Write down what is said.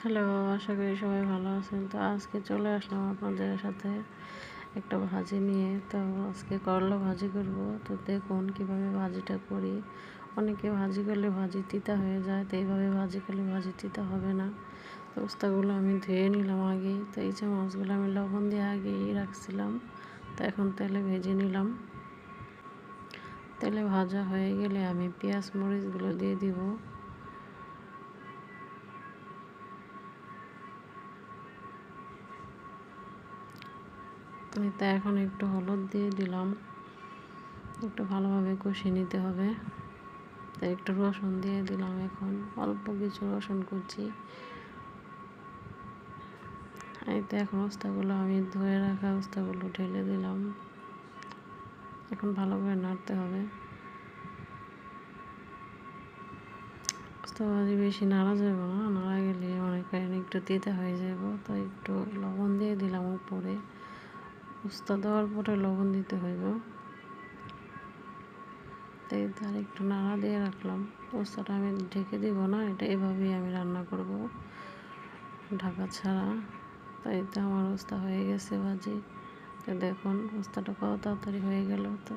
Hello, আশা করি সবাই ভালো আছেন। তো আজকে চলে আসলাম আপনাদের সাথে একটা ভাজি নিয়ে। তো আজকে করলা ভাজি করব। তো দেখুন কিভাবে ভাজিটা করি। অনেকে ভাজি করলে ভাজি তিতা হয়ে যায়, তো এইভাবে ভাজি করলে ভাজি তিতা হবে না। তো উস্তাগুলো আমি ধুয়ে নিলাম আগেই। তো এই যে মাছগুলো আমি লবণ দিয়ে আগেই রাখছিলাম। তো এখন তেলে ভেজে নিলাম। তেলে ভাজা হয়ে গেলে আমি পেঁয়াজ মরিচগুলো দিয়ে দিব। তো এখন একটু হলুদ দিয়ে দিলাম, একটু ভালোভাবে কষিয়ে নিতে হবে। তাই একটু রসুন দিয়ে দিলাম, এখন অল্প কিছু রসুন কুচি। এই তো এখন উস্তাগুলো আমি ধুয়ে রাখা উস্তাগুলো ঢেলে দিলাম। এখন ভালো করে নাড়তে হবে। উস্তা ভাজি বেশি নাড়া যাবে না, নাড়া গেলে মনে করেন একটু তিতা হয়ে যাব। তো একটু লবণ দিয়ে দিলাম উপরে। উস্তা দেওয়ার পরে লবণ দিতে হইব। তাই তার একটু নাড়া দিয়ে রাখলাম। উস্তাটা আমি ঢেকে দিব না, এটা এভাবেই আমি রান্না করব, ঢাকা ছাড়া। তাই তো আমার উস্তা হয়ে গেছে ভাজি। তো দেখুন উস্তাটা কত তাড়াতাড়ি হয়ে গেল। তো